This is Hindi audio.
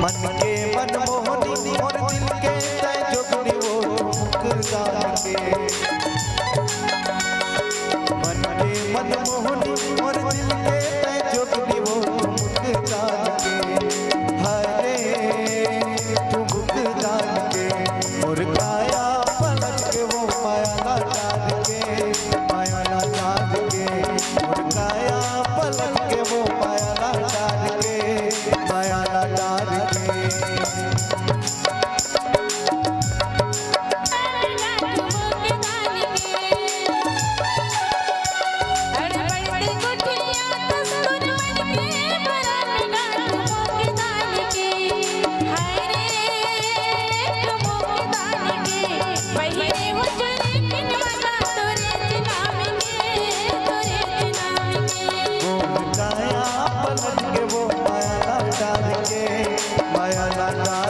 मन के मनमोहनी और दिल के तय जोगनी वो मुक्तान के। मन के मनमोहनी और दिल के तय जोगनी वो मुक्तान के। हरे तू मुक्तान के और काया पलट के वो माया ना डाल के, माया ना डाल के और काया पलट के वो माया ना डाल के, माया ना डाल के। पलट के वो माया ना डाल के, माया ना डाल